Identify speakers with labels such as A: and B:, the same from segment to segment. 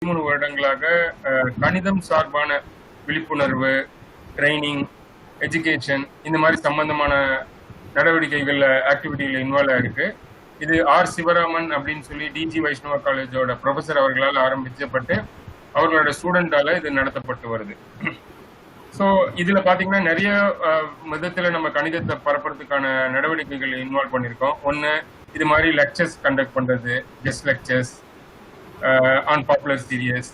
A: 3 வருடங்களாக கணிதம் சார்பான விழிப்புணர்வு, ட்ரைனிங், எஜுகேஷன் இந்த மாதிரி சம்பந்தமான நடவடிக்கைகள்ல ஆக்டிவிட்டியில இன்வால்வ் ஆயிருக்கு. இது ஆர் சிவராமன் அப்படின்னு சொல்லி டிஜி வைஷ்ணவ காலேஜோட ப்ரொஃபசர் அவர்களால் ஆரம்பிக்கப்பட்டு அவர்களோட ஸ்டூடெண்டால இது நடத்தப்பட்டு வருது. ஸோ இதுல பாத்தீங்கன்னா நிறைய விதத்துல நம்ம கணிதத்தை பரப்புறதுக்கான நடவடிக்கைகள் இன்வால்வ் பண்ணியிருக்கோம். ஒன்று இது மாதிரி லெக்சர்ஸ் கண்டக்ட் பண்றது, guest lectures on popular series.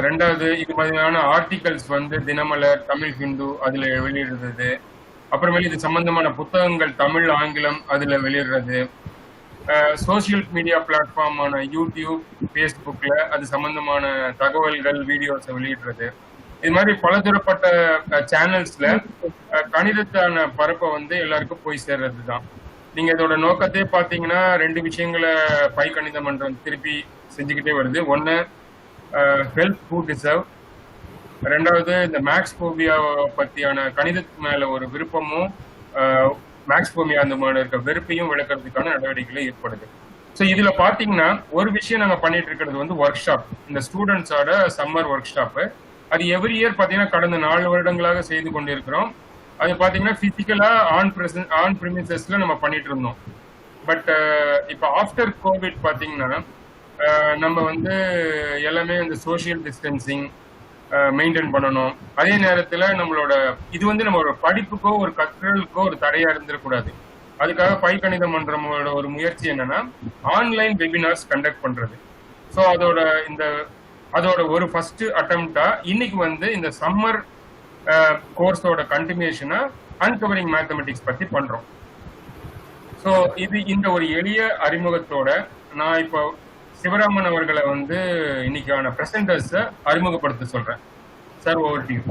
A: ரெண்டாவது இது மாதிரியான ஆர்டிகல்ஸ் வந்து தினமலர், தமிழ் ஹிந்து அதுல வெளியிடுறது. அப்புறமேல இது சம்பந்தமான புத்தகங்கள் தமிழ், ஆங்கிலம் அதுல வெளியிடுறது. சோசியல் மீடியா பிளாட்ஃபார்மான யூடியூப், ஃபேஸ்புக்ல அது சம்பந்தமான தகவல்கள், வீடியோஸை வெளியிடுறது. இது மாதிரி பலதரப்பட்ட சேனல்ஸ்ல கணிதத்தான பரப்பை வந்து எல்லாருக்கும் போய் சேர்றது தான். நீங்க இதோட நோக்கத்தையே பாத்தீங்கன்னா 2 விஷயங்களை பை கணித மன்றம் திருப்பி செஞ்சுக்கிட்டே வருது. ஒன்னு ஹெல்ப் ஹூ டிசர்வ், ரெண்டாவது இந்த மேக்ஸ் போபியா பத்தியான கணிதத்து மேல ஒரு விருப்பமும் மேக்ஸ் போபியா அந்த மாதிரி இருக்க வெறுப்பையும் விளக்குறதுக்கான நடவடிக்கைகள் ஏற்படுது. ஸோ இதுல பாத்தீங்கன்னா ஒரு விஷயம் நாங்க பண்ணிட்டு இருக்கிறது வந்து ஒர்க் ஷாப், இந்த ஸ்டூடெண்ட்ஸோட சம்மர் ஒர்க் ஷாப்பு. அது எவ்ரி இயர் பாத்தீங்கன்னா கடந்த 4 வருடங்களாக செய்து கொண்டிருக்கிறோம். அது பாத்தீங்கன்னா பிசிக்கலா ஆன் பிரிமிசஸ்ல நம்ம பண்ணிட்டு இருந்தோம். பட் இப்போ ஆஃப்டர் கோவிட் பாத்தீங்கன்னா நம்ம வந்து எல்லாமே இந்த சோசியல் டிஸ்டன்சிங் மெயின்டைன் பண்ணணும். அதே நேரத்துல நம்மளோட இது வந்து நம்மளோட படிப்புக்கோ ஒரு கற்றலுக்கோ ஒரு தடையா இருந்துடக்கூடாது. அதுக்காக பை கணித மன்றமோட ஒரு முயற்சி என்னன்னா ஆன்லைன் வெபினார்ஸ் கண்டக்ட் பண்றது. ஸோ அதோட ஒரு ஃபர்ஸ்ட் அட்டம்ப்டா இன்னைக்கு வந்து இந்த சம்மர் கோர்ஸோட கண்டினியூஷனா அன்கவரிங் மேத்தமெட்டிக்ஸ் பத்தி பண்றோம். ஸோ இந்த ஒரு எளிய அறிமுகத்தோட நான் இப்போ சிவராமன் அவர்களை வந்து இன்னைக்கான பிரசன்டர்ஸை அறிமுகப்படுத்த சொல்றேன். Sir, over to you.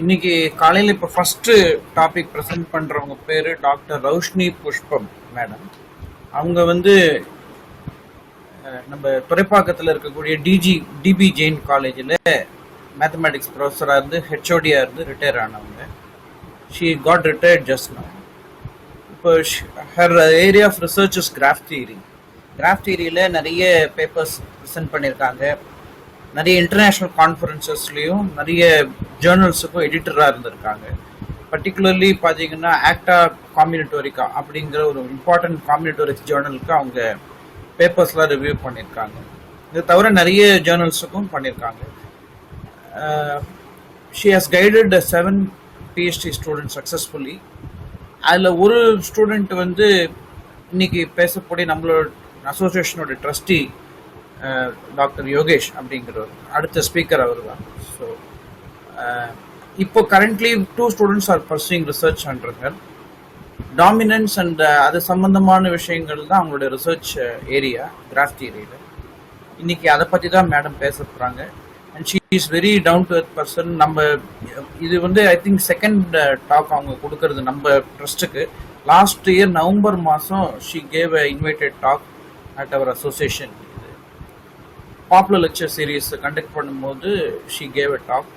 B: இன்னைக்கு காலையில் இப்போ ஃபர்ஸ்ட் டாபிக் ப்ரெசென்ட் பண்ணுறவங்க பேர் டாக்டர் ரவுஷ்னி புஷ்பம் மேடம். அவங்க வந்து நம்ம துறைப்பாக்கத்தில் இருக்கக்கூடிய டிபி ஜெயின் காலேஜில் மேத்தமெட்டிக்ஸ் ப்ரொஃபஸராக இருந்து ஹெச்ஓடியாக இருந்து ரிட்டையர் ஆனவங்க. She got retired just now. இப்போ her area of research is graph theory. Graph தியரியில் நிறைய பேப்பர்ஸ் ப்ரெசென்ட் பண்ணியிருக்காங்க. நிறைய இன்டர்நேஷ்னல் கான்ஃபரன்சஸ்லேயும் நிறைய ஜேர்னல்ஸுக்கும் எடிட்டராக இருந்திருக்காங்க. பர்டிகுலர்லி பார்த்தீங்கன்னா ஆக்டா காம்பினட்டோரிக்கா அப்படிங்கிற ஒரு இம்பார்ட்டன்ட் காம்பினட்டோரிக்ஸ் ஜேர்னலுக்கு அவங்க பேப்பர்ஸ்லாம் ரிவ்யூ பண்ணியிருக்காங்க. இது தவிர நிறைய ஜேர்னல்ஸுக்கும் பண்ணியிருக்காங்க. She has guided 7 PhD student successfully. அதில் ஒரு ஸ்டூடெண்ட் வந்து இன்னைக்கு பேசக்கூடிய நம்மளோட அசோசியேஷனோட ட்ரஸ்டி டாக்டர் யோகேஷ் அப்படிங்கிறவர், அடுத்த ஸ்பீக்கர் அவர் தான். ஸோ இப்போ currently 2 students are pursuing research under her. Dominance and அது சம்பந்தமான விஷயங்கள் தான் அவங்களோட ரிசர்ச் ஏரியா கிராஃப் தியரியில். இன்னைக்கு அதை பற்றி தான் மேடம் பேச போகிறாங்க. And she is very down to earth person. நம்ம இது வந்து ஐ திங்க் செகண்ட் டாக் அவங்க கொடுக்கறது நம்ம ட்ரஸ்ட்டுக்கு. லாஸ்ட் இயர் நவம்பர் மாதம் she gave a invited talk at our association. Popular lecture series conduct பண்ணும்போது ஷீ கேவ் அ டாக்.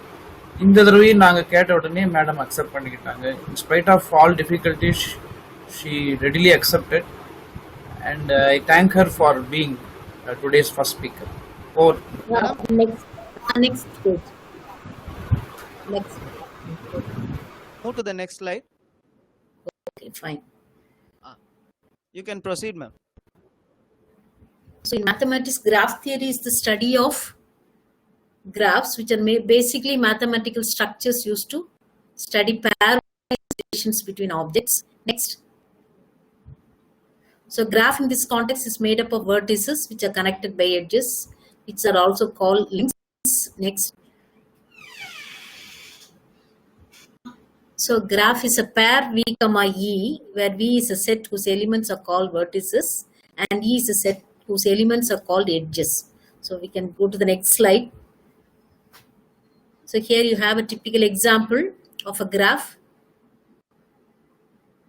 B: இந்த தடவையும் நாங்கள் கேட்ட உடனே மேடம் அக்செப்ட் பண்ணிக்கிட்டாங்க. In spite of all difficulties she readily accepted. And I thank her for being today's first speaker.
C: Next page. Next.
D: Move to the next slide.
C: Okay, fine.
D: You can proceed, ma'am.
C: So in mathematics, graph theory is the study of graphs, which are basically mathematical structures used to study pairwise relations between objects. Next. So graph in this context is made up of vertices which are connected by edges, which are also called links. Next. So graph is a pair V, E, where V is a set whose elements are called vertices and E is a set whose elements are called edges. So we can go to the next slide. So here you have a typical example of a graph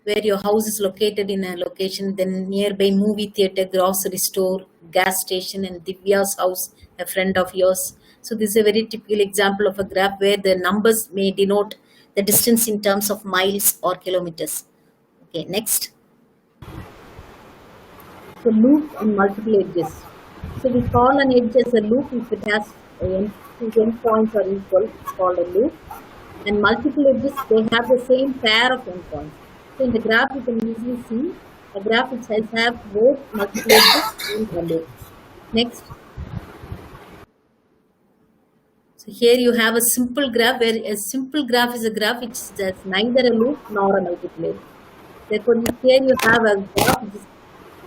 C: where your house is located in a location, then nearby movie theater, grocery store, gas station, and Divya's house, a friend of yours. So this is a very typical example of a graph where the numbers may denote the distance in terms of miles or kilometers. Okay, next. So loop and multiple edges. So we call an edge as a loop if it has two endpoints are equal. It's called a loop. And multiple edges, they have the same pair of endpoints. So in the graph, you can easily see a graph which has both multiple edges and a loop. Next. So here you have a simple graph where a simple graph is a graph which has neither a loop nor a multiple edge. Therefore, here you have a graph which is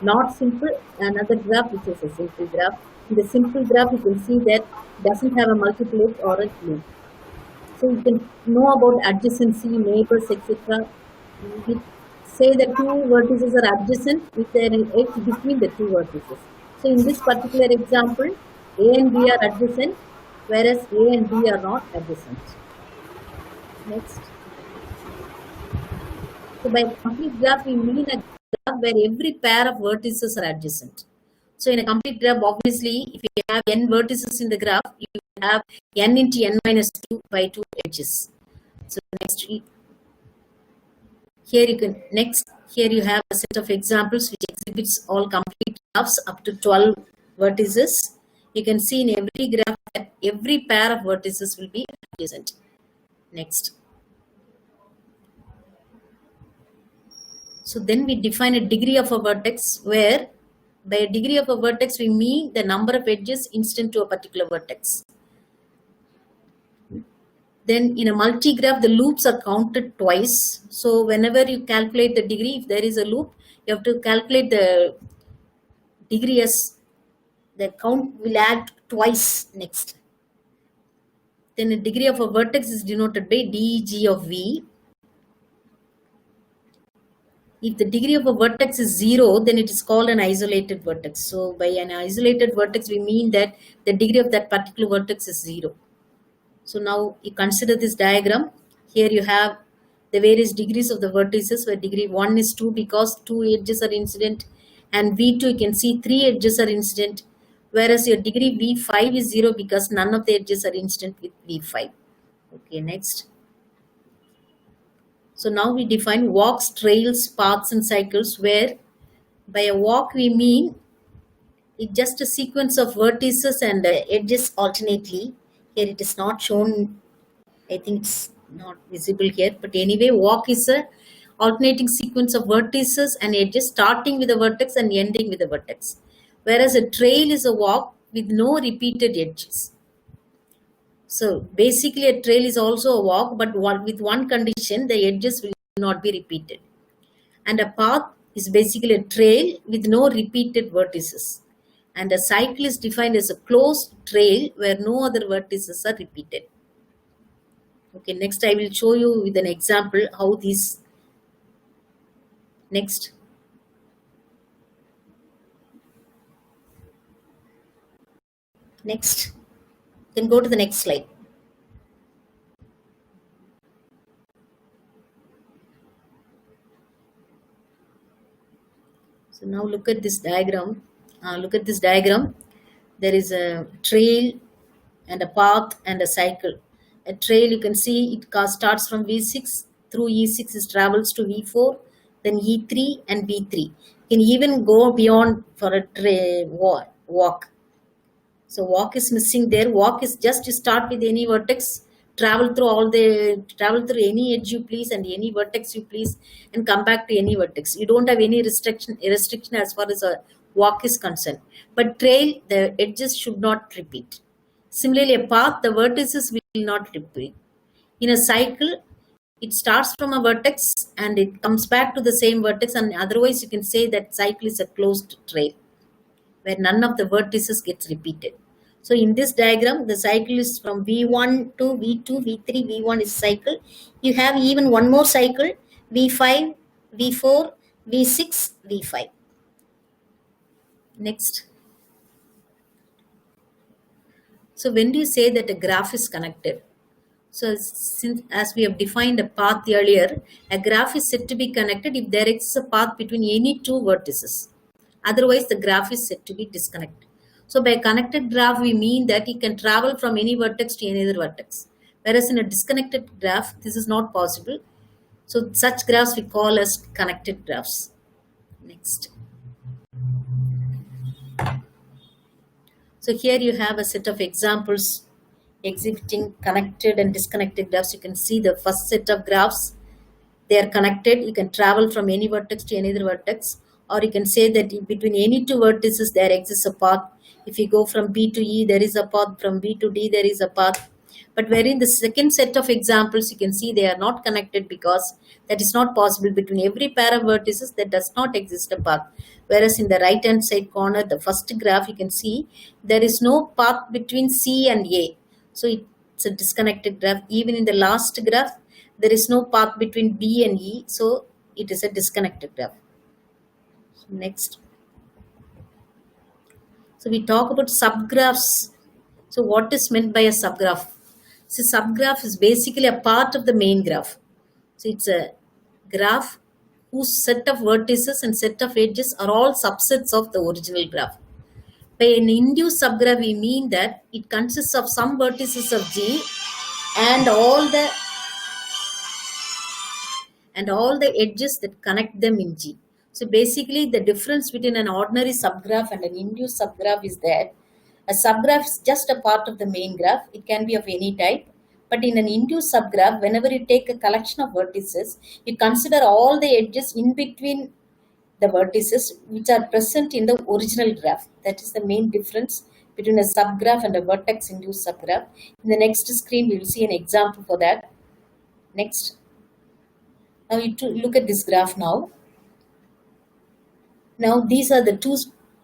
C: not simple, another graph which is a simple graph. In the simple graph, you can see that doesn't have a multiple edge or a loop. So you can know about adjacency, neighbors, etc. We say that two vertices are adjacent with an edge between the two vertices. So in this particular example, A and B are adjacent, whereas A and B are not adjacent. Next. So by complete graph, we mean a graph where every pair of vertices are adjacent. So in a complete graph, obviously, if you have n vertices in the graph, you have n into n minus 2 by 2 edges. So next, here you have a set of examples which exhibits all complete graphs up to 12 vertices. You can see in every graph that every pair of vertices will be adjacent. Next. So then we define a degree of a vertex where by a degree of a vertex we mean the number of edges incident to a particular vertex. Then in a multi-graph, the loops are counted twice. So whenever you calculate the degree, if there is a loop, you have to calculate the degree as the count will add twice. Next. Then a degree of a vertex is denoted by deg of v. If the degree of a vertex is 0, then it is called an isolated vertex. So by an isolated vertex, we mean that the degree of that particular vertex is 0. So now you consider this diagram. Here you have the various degrees of the vertices where degree 1 is 2 because 2 edges are incident, and V2 you can see 3 edges are incident, whereas your degree V5 is 0 because none of the edges are incident with V5. Okay, next. So now we define walks, trails, paths and cycles where by a walk we mean it's just a sequence of vertices and edges alternately. Here it is not shown. I think it's not visible here, but anyway, walk is a alternating sequence of vertices and edges starting with a vertex and ending with a vertex. Whereas a trail is a walk with no repeated edges. So basically a trail is also a walk, but with one condition, the edges will not be repeated. And a path is basically a trail with no repeated vertices. And a cycle is defined as a closed trail where no other vertices are repeated. Okay, next I will show you with an example how these. Next. Next. Then go to the next slide. So now look at this diagram. There is a trail and a path and a cycle. A trail, you can see it starts from V6 through E6, it travels to V4, then E3 and V3. You can even go beyond for a walk. So walk is missing there. Walk is just to start with any vertex, travel through any edge you please and any vertex you please, and come back to any vertex. You don't have any restriction as far as a walk is concerned. But trail, the edges should not repeat. Similarly, a path, the vertices will not repeat. In a cycle, it starts from a vertex and it comes back to the same vertex, and otherwise you can say that cycle is a closed trail where none of the vertices gets repeated. So in this diagram, the cycle is from V1 to V2, V3, V1 is cycle. You have even one more cycle, V5, V4, V6, V5. Next. So when do you say that a graph is connected? So as we have defined a path earlier, a graph is said to be connected if there exists a path between any two vertices. Otherwise, the graph is said to be disconnected. So by connected graph, we mean that it can travel from any vertex to any other vertex. Whereas in a disconnected graph, this is not possible. So such graphs we call as connected graphs. Next. So here you have a set of examples exhibiting connected and disconnected graphs. You can see the first set of graphs, they are connected. You can travel from any vertex to any other vertex, or you can say that between any two vertices there exists a path. If you go from B to E, there is a path. From B to D, there is a path. But wherein the second set of examples, you can see they are not connected because that is not possible. Between every pair of vertices, there does not exist a path. Whereas in the right hand side corner, the first graph, you can see there is no path between C and A. So it's a disconnected graph. Even in the last graph, there is no path between B and E. So it is a disconnected graph. So next. So we talk about subgraphs. So what is meant by a subgraph? So subgraph is basically a part of the main graph. So it's a graph whose set of vertices and set of edges are all subsets of the original graph. By an induced subgraph, we mean that it consists of some vertices of G and all the edges that connect them in G. So basically, the difference between an ordinary subgraph and an induced subgraph is that a subgraph is just a part of the main graph. It can be of any type. But in an induced subgraph, whenever you take a collection of vertices, you consider all the edges in between the vertices which are present in the original graph. That is the main difference between a subgraph and a vertex-induced subgraph. In the next screen, we will see an example for that. Next. Now you look at this graph now. Now these are the two.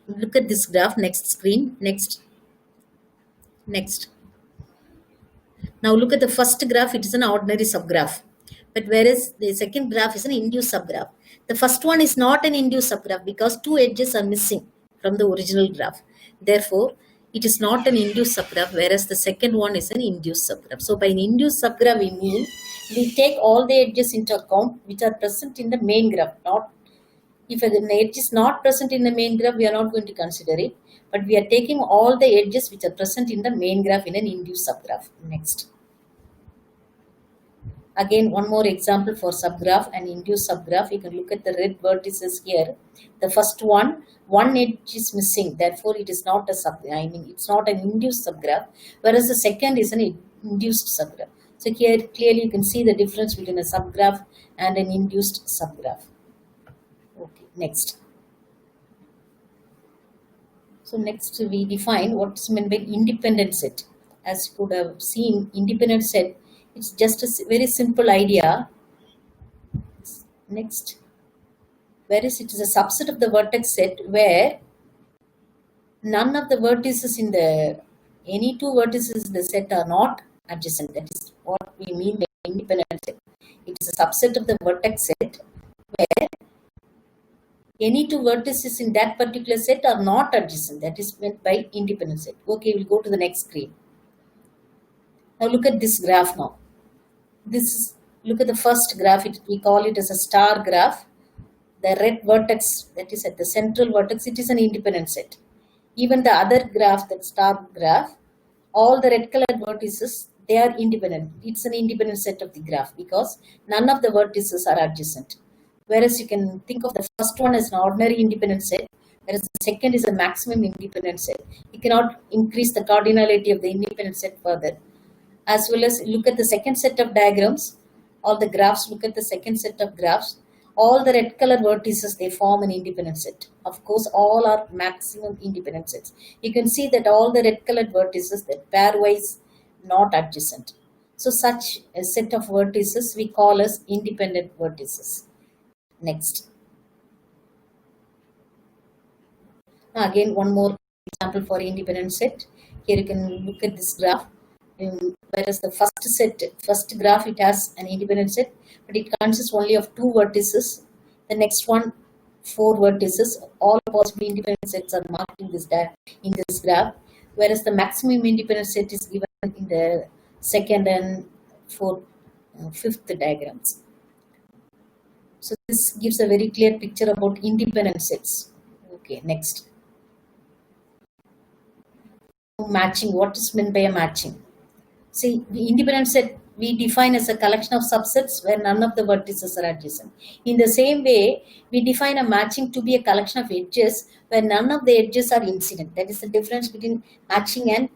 C: Look at this graph. Next screen. Next. Now look at the first graph. It is an ordinary subgraph. But whereas the second graph is an induced subgraph. The first one is not an induced subgraph because two edges are missing from the original graph. Therefore, it is not an induced subgraph, whereas the second one is an induced subgraph. So by an induced subgraph, we mean we take all the edges into account which are present in the main graph. Not if an edge is not present in the main graph, we are not going to consider it. But we are taking all the edges which are present in the main graph in an induced subgraph. Next. Again, one more example for subgraph and induced subgraph. You can look at the red vertices here. The first one edge is missing. Therefore, it is not a it's not an induced subgraph. Whereas the second is an induced subgraph. So here clearly you can see the difference between a subgraph and an induced subgraph. Okay, next. So next we define what is meant by independent set. As you could have seen, independent set, it's just a very simple idea. Next. Whereas it is a subset of the vertex set where none of the vertices in any two vertices in the set are not adjacent. That is what we mean by independent set. It is a subset of the vertex set where any two vertices in that particular set are not adjacent. That is meant by independent set. Okay, we'll go to the next screen. Now look at this graph now. Look at the first graph. We call it as a star graph. The red vertex, that is at the central vertex, it is an independent set. Even the other graph, that star graph, all the red colored vertices, they are independent. It's an independent set of the graph because none of the vertices are adjacent. Whereas you can think of the first one as an ordinary independent set, whereas the second is a maximum independent set. You cannot increase the cardinality of the independent set further. As well as look at the second set of diagrams, all the graphs, look at the second set of graphs. All the red color vertices, they form an independent set. Of course, all are maximum independent sets. You can see that all the red colored vertices, that pairwise not adjacent. So such a set of vertices we call as independent vertices. Next. Now again, one more example for independent set. Here you can look at this graph. Whereas the first graph, it has an independent set, but it consists only of two vertices. The next one, 4 vertices. All possible independent sets are marked in this graph. Whereas the maximum independent set is given in the second and fifth diagrams. So this gives a very clear picture about independent sets. Okay, next. Matching. What is meant by a matching? See, the independent set, we define as a collection of subsets where none of the vertices are adjacent. In the same way, we define a matching to be a collection of edges where none of the edges are incident. That is the difference between matching and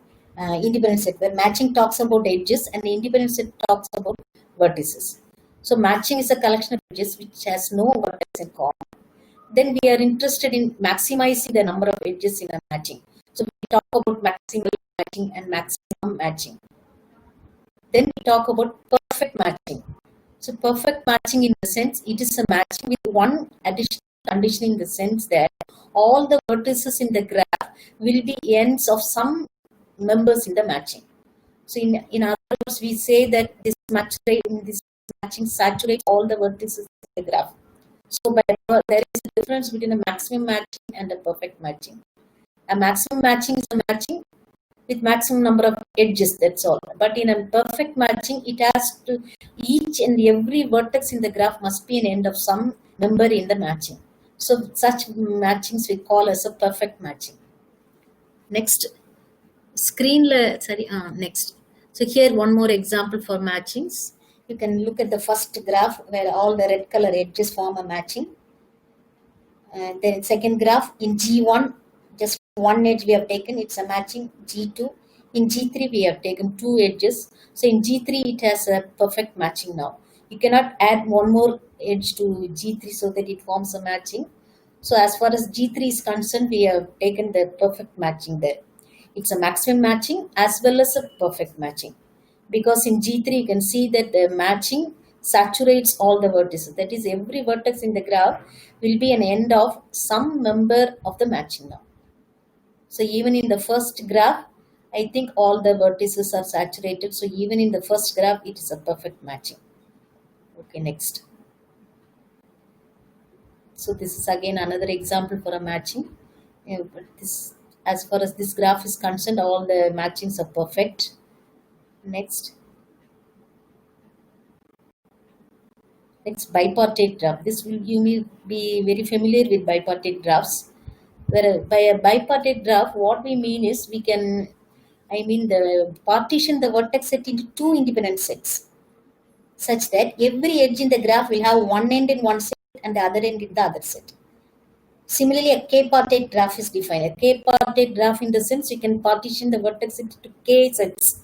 C: independent set, where matching talks about edges and the independent set talks about vertices. So matching is a collection of edges which has no vertex in common. Then we are interested in maximizing the number of edges in a matching. So we talk about maximal matching and maximum matching. Then we talk about perfect matching. So perfect matching in the sense it is a matching with one additional condition in the sense that all the vertices in the graph will be ends of some members in the matching. So in other words, we say that this matching saturates all the vertices in the graph. So there is a difference between a maximum matching and a perfect matching. A maximum matching is a matching with maximum number of edges, that's all. But in a perfect matching, it has to, each and every vertex in the graph must be an end of some member in the matching. So such matchings we call as a perfect matching. Next, next. So here one more example for matchings. You can look at the first graph where all the red color edges form a matching. And then second graph in G1, just one edge we have taken, it's a matching. G2. In G3 we have taken two edges. So in G3 it has a perfect matching now. You cannot add one more edge to G3 so that it forms a matching. So as far as G3 is concerned, we have taken the perfect matching there. It's a maximum matching as well as a perfect matching. Because in G3 you can see that the matching saturates all the vertices. That is, every vertex in the graph will be an end of some member of the matching now. So even in the first graph, I think all the vertices are saturated. So even in the first graph, it is a perfect matching. Okay, next. So this is again another example for a matching. But this, as far as this graph is concerned, all the matchings are perfect. Next. Next, bipartite graph. This will you may be very familiar with bipartite graphs. Where by a bipartite graph, what we mean is we can, partition the vertex set into two independent sets, such that every edge in the graph will have one end in one set and the other end in the other set. Similarly, a k-partite graph is defined. A k-partite graph in the sense you can partition the vertex into k sets,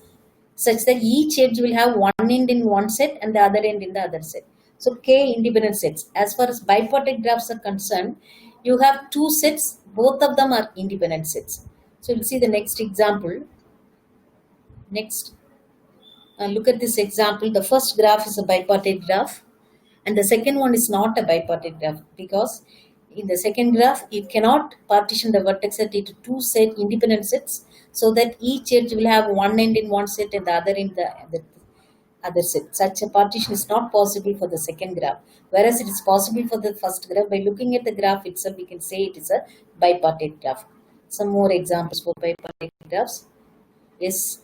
C: such that each edge will have one end in one set and the other end in the other set. So k independent sets. As far as bipartite graphs are concerned, you have two sets, both of them are independent sets. So we'll see the next example. Next, look at this example. The first graph is a bipartite graph and the second one is not a bipartite graph, because in the second graph you cannot partition the vertex set into two independent sets so that each edge will have one end in one set and the other in the other set. Such a partition is not possible for the second graph, whereas it is possible for the first graph. By looking at the graph itself, we can say it is a bipartite graph. Some more examples for bipartite graphs. Yes,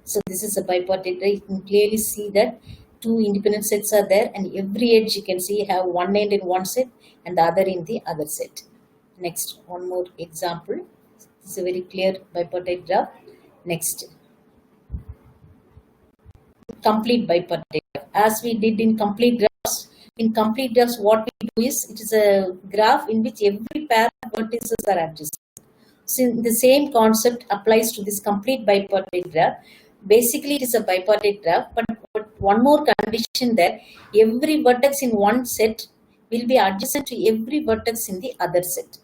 C: so this is a bipartite graph. You can clearly see that two independent sets are there, and every edge you can see have one end in one set and the other in the other set. Next, one more example. This is a very clear bipartite graph. Next, complete bipartite graph. As we did in complete graphs, what we do is, it is a graph in which every pair of vertices are adjacent. So the same concept applies to this complete bipartite graph. Basically, it is a bipartite graph, but one more condition, that every vertex in one set will be adjacent to every vertex in the other set.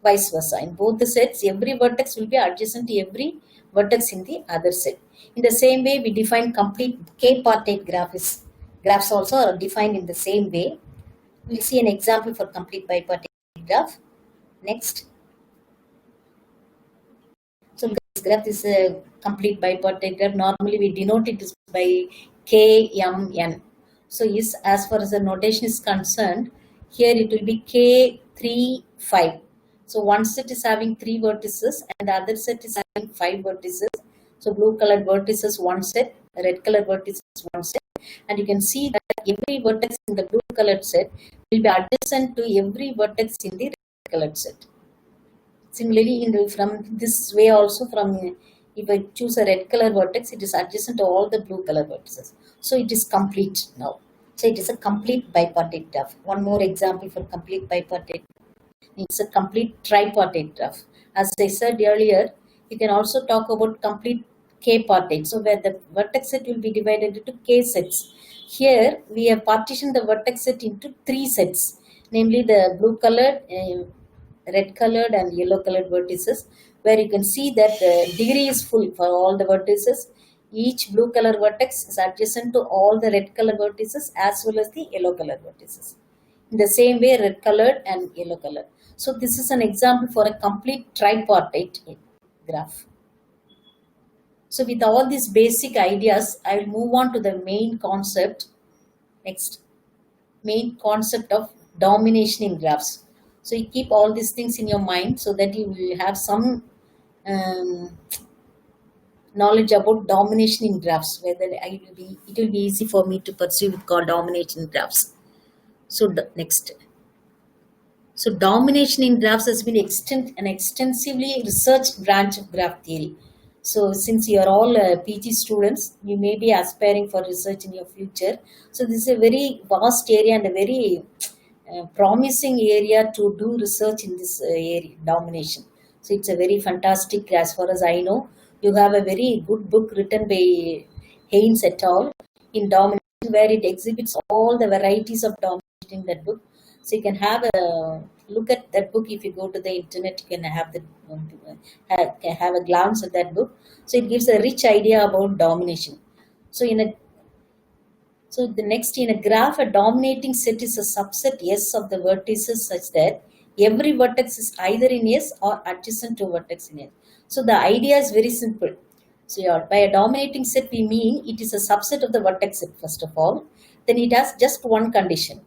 C: Vice versa. In both the sets, every vertex will be adjacent to every vertex in the other set. In the same way, we define complete k-partite graphs. Graphs also are defined in the same way. We'll see an example for complete bipartite graph. Next. So this graph is a complete bipartite graph. Normally we denote it by KMN. So yes, as far as the notation is concerned, here it will be K3, 5. So one set is having 3 vertices and the other set is having 5 vertices. So blue colored vertices one set, red colored vertices one set. And you can see that every vertex in the blue colored set will be adjacent to every vertex in the red colored set. Similarly, from this way also, from If I choose a red color vertex, it is adjacent to all the blue color vertices. So it is complete now. So it is a complete bipartite graph. One more example for complete bipartite. It's a complete tripartite graph. As I said earlier, you can also talk about complete k-partite. So where the vertex set will be divided into k sets. Here we have partitioned the vertex set into 3 sets, namely the blue colored, red colored and yellow colored vertices, where you can see that the degree is full for all the vertices. Each blue color vertex is adjacent to all the red color vertices as well as the yellow color vertices. In the same way, red colored and yellow colored. So this is an example for a complete tripartite graph. So with all these basic ideas, I will move on to the main concept. Next, main concept of domination in graphs. So you keep all these things in your mind so that you will have some knowledge about domination in graphs. Whether it will be easy for me to pursue with called domination in graphs. So next. So domination in graphs has been an extensively researched branch of graph theory. So since you are all PG students, you may be aspiring for research in your future. So this is a very vast area and a very promising area to do research in this area, domination. So it's a very fantastic, as far as I know. You have a very good book written by Haynes et al. In domination, where it exhibits all the varieties of domination in that book. So you can have a look at that book. If you go to the internet, you can have a glance at that book. So it gives a rich idea about domination. So in a graph, a dominating set is a subset S of the vertices such that every vertex is either in S or adjacent to a vertex in S. So the idea is very simple. So by a dominating set, we mean it is a subset of the vertex set, first of all. Then it has just one condition.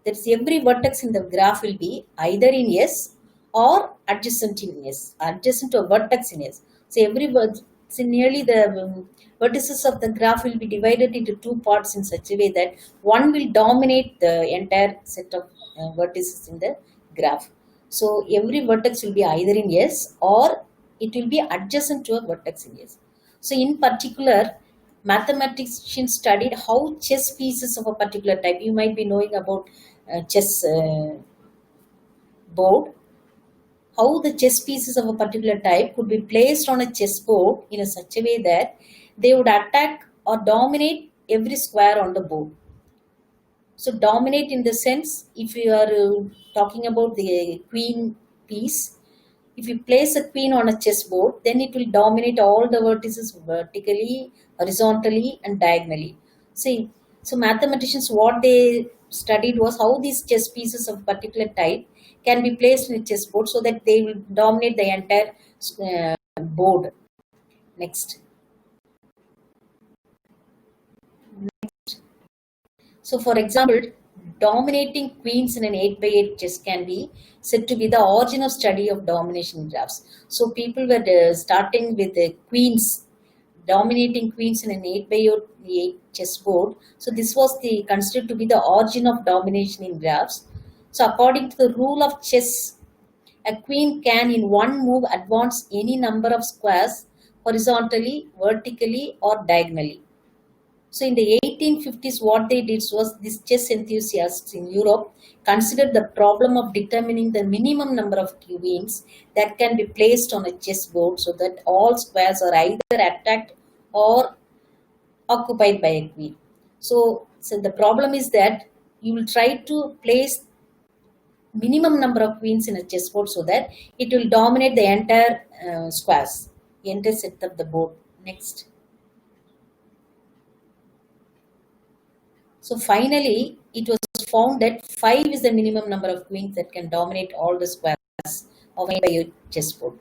C: That is, every vertex in the graph will be either in S or adjacent in S, adjacent to a vertex in S. So nearly the vertices of the graph will be divided into 2 parts in such a way that one will dominate the entire set of vertices in the graph. So every vertex will be either in S or it will be adjacent to a vertex in S. So in particular, mathematicians studied how chess pieces of a particular type, you might be knowing about chess board, how the chess pieces of a particular type could be placed on a chessboard in such a way that they would attack or dominate every square on the board. So dominate in the sense, if you are talking about the queen piece, if you place a queen on a chessboard, then it will dominate all the vertices vertically, horizontally, and diagonally. See, so mathematicians, what they studied was how these chess pieces of particular type can be placed in a chessboard so that they will dominate the entire board. Next. So, for example, dominating queens in an 8x8 chess can be said to be the origin of study of domination graphs. So, people were starting with the queens, dominating queens in an 8x8 chessboard. So, this was considered to be the origin of domination in graphs. So, according to the rule of chess, a queen can in one move advance any number of squares horizontally, vertically, or diagonally. So in the 1850s, what they did was these chess enthusiasts in Europe considered the problem of determining the minimum number of queens that can be placed on a chessboard so that all squares are either attacked or occupied by a queen. So the problem is that you will try to place minimum number of queens in a chessboard so that it will dominate the entire squares, the entire set of the board. Next. So finally, it was found that 5 is the minimum number of queens that can dominate all the squares of a chessboard.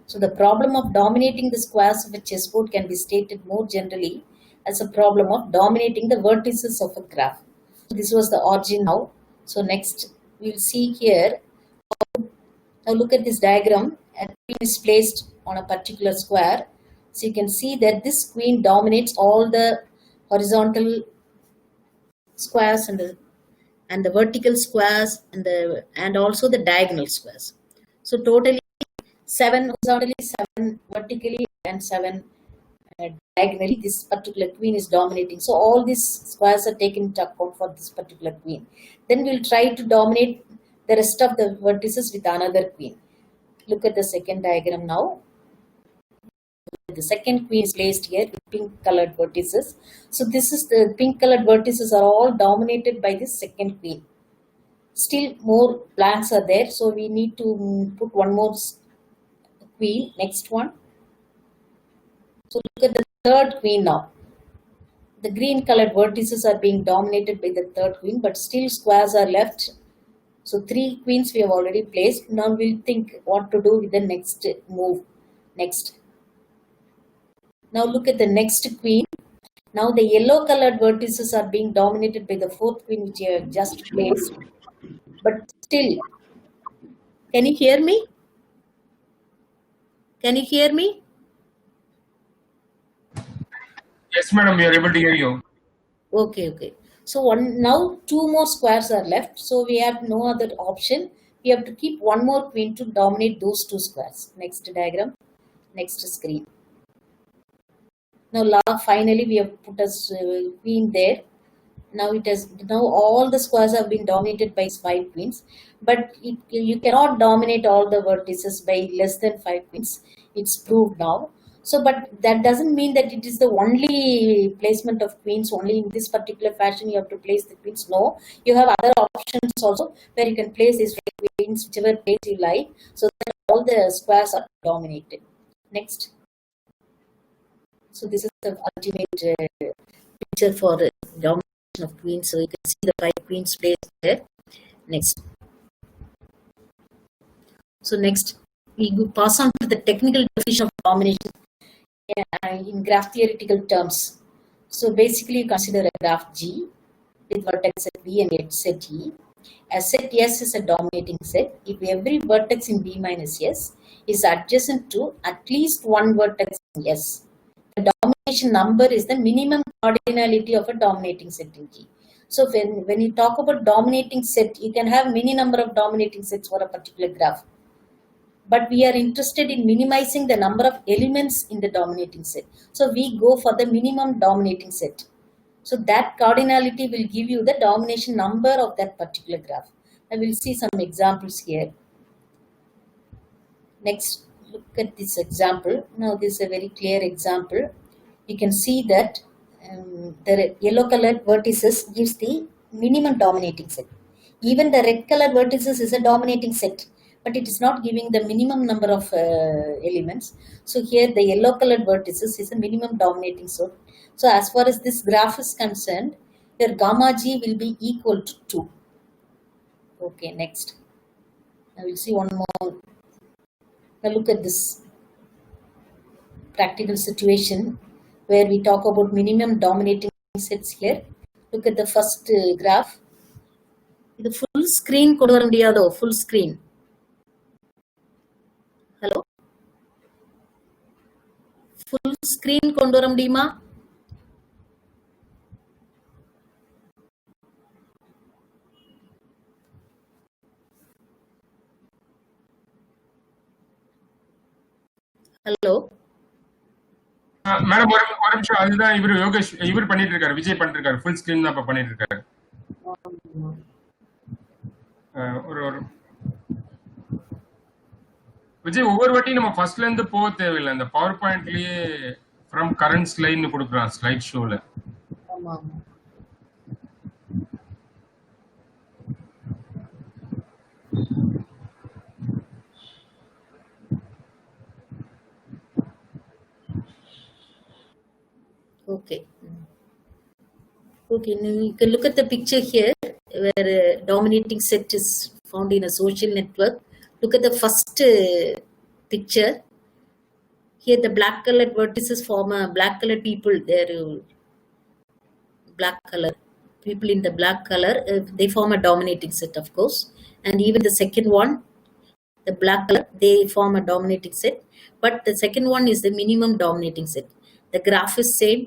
C: So the problem of dominating the squares of a chessboard can be stated more generally as a problem of dominating the vertices of a graph. So this was the origin now. So next, we'll see here. Now look at this diagram. A queen is placed on a particular square. So you can see that this queen dominates all the horizontal squares and the vertical squares and also the diagonal squares. So totally 7 horizontally, 7 vertically, and 7 diagonally. This particular queen is dominating. So all these squares are taken into account for this particular queen. Then we'll try to dominate the rest of the vertices with another queen. Look at the second diagram now. The second queen is placed here with pink colored vertices. So this is the pink colored vertices are all dominated by this second queen. Still more blanks are there, so we need to put one more queen. Next one. So look at the third queen now. The green colored vertices are being dominated by the third queen, but still squares are left. So 3 queens we have already placed. Now we'll think what to do with the next move. Next. Now look at the next queen. Now the yellow colored vertices are being dominated by the fourth queen which I have just placed. But still, can you hear me? Can you hear me?
A: Yes, madam, we are able to hear you.
C: Okay. So now 2 more squares are left. So we have no other option. We have to keep one more queen to dominate those 2 squares. Next diagram, next screen. Now finally we have put a queen there. Now all the squares have been dominated by 5 queens, but you cannot dominate all the vertices by less than 5 queens. It's proved now. So, but that doesn't mean that it is the only placement of queens. Only in this particular fashion you have to place the queens. No, you have other options also where you can place these queens whichever place you like, so that all the squares are dominated. Next. So this is the ultimate picture for domination of queens. So you can see the 5 queens placed there. Next. So next, we pass on to the technical definition of domination in graph theoretical terms. So basically, you consider a graph G with vertex set B and set E. A set S is a dominating set if every vertex in B minus S is adjacent to at least one vertex in S. The domination number is the minimum cardinality of a dominating set in G. So when you talk about dominating set, you can have many number of dominating sets for a particular graph. But we are interested in minimizing the number of elements in the dominating set. So we go for the minimum dominating set. So that cardinality will give you the domination number of that particular graph. I will see some examples here. Next, look at this example. Now this is a very clear example. You can see that the yellow colored vertices gives the minimum dominating set. Even the red colored vertices is a dominating set, but it is not giving the minimum number of elements. So here the yellow colored vertices is a minimum dominating set. So as far as this graph is concerned, your gamma G will be equal to 2. Okay, next. I will see one more. Now look at this practical situation where we talk about minimum dominating sets here. Look at the first graph. The full screen கொண்டு வர முடியாதோ? Full screen. Hello? Full screen கொண்டு வர முடியுமா? Hello?
A: Madam ஒரு நிமிஷம், அதுதான் இவர் பண்ணிட்டு இருக்காரு, விஜய் பண்ணிட்டு இருக்காரு. ஃபுல் ஸ்கிரீன் தான் இப்ப பண்ணிட்டு இருக்காரு. ஒரு விஜய் ஒவ்வொரு வாட்டியும் நம்ம ஃபர்ஸ்ட்ல இருந்து போக தேவையில்லை. அந்த பவர் பாயிண்ட்லயே ஃப்ரம் கரண்ட் ஸ்லைட்னு கொடுக்குறான் ஸ்லைட் ஷோல.
C: Okay. Okay, now you can look at the picture here where a dominating set is found in a social network. Look at the first picture. Here the black colored vertices form a black colored people. They're black color. People in the black color, they form a dominating set, of course. And even the second one, the black color, they form a dominating set. But the second one is the minimum dominating set. The graph is same.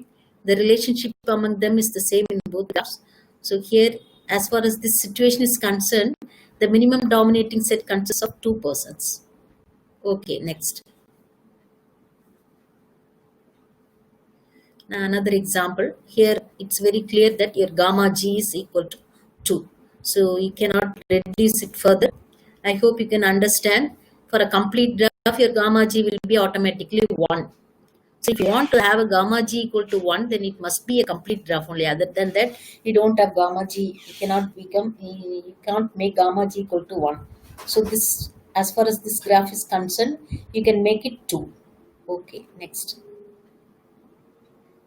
C: The relationship among them is the same in both graphs. So here, as far as this situation is concerned, the minimum dominating set consists of 2 persons. Okay, next. Another example, here it's very clear that your gamma g is equal to 2. So you cannot reduce it further. I hope you can understand. For a complete graph, your gamma g will be automatically 1. So if you want to have a gamma g equal to 1, then it must be a complete graph only. Other than that, you don't have gamma g. You cannot make gamma g equal to 1. So this, as far as this graph is concerned, you can make it 2. Okay, next.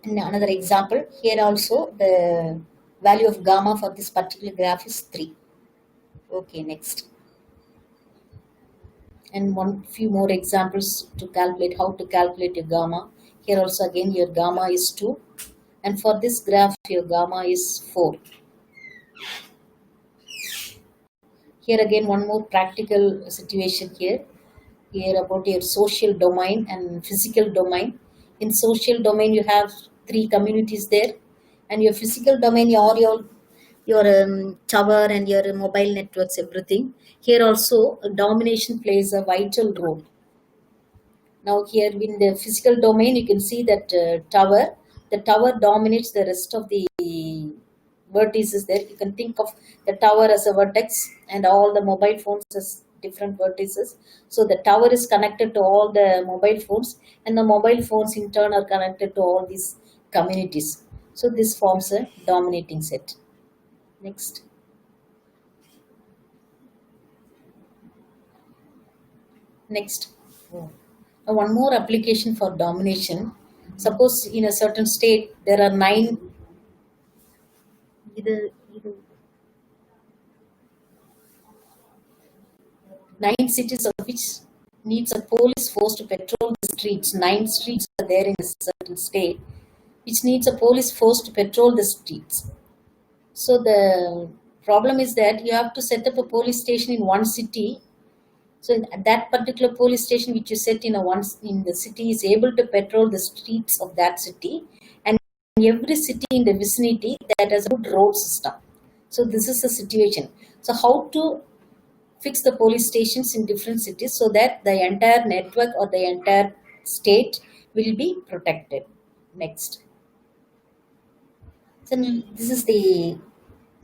C: And another example, here also the value of gamma for this particular graph is 3. Okay, next. And one few more examples to calculate how to calculate your gamma. Here also again your gamma is 2, and for this graph your gamma is 4. Here again one more practical situation here about your social domain and physical domain. In social domain you have 3 communities there, and your physical domain your tower and your mobile networks, everything. Here also domination plays a vital role. Now here in the physical domain, you can see that the tower dominates the rest of the vertices there. You can think of the tower as a vertex and all the mobile phones as different vertices. So the tower is connected to all the mobile phones, and the mobile phones in turn are connected to all these communities. So this forms a dominating set. Next. Next. One more application for domination. Suppose in a certain state there are 9 cities of which needs a police force to patrol the streets. 9 streets are there in a certain state which needs a police force to patrol the streets. So the problem is that you have to set up a police station in one city. So that particular police station which you set in the city is able to patrol the streets of that city, and every city in the vicinity that has a good road system. So this is the situation. So how to fix the police stations in different cities so that the entire network or the entire state will be protected. Next. So this is the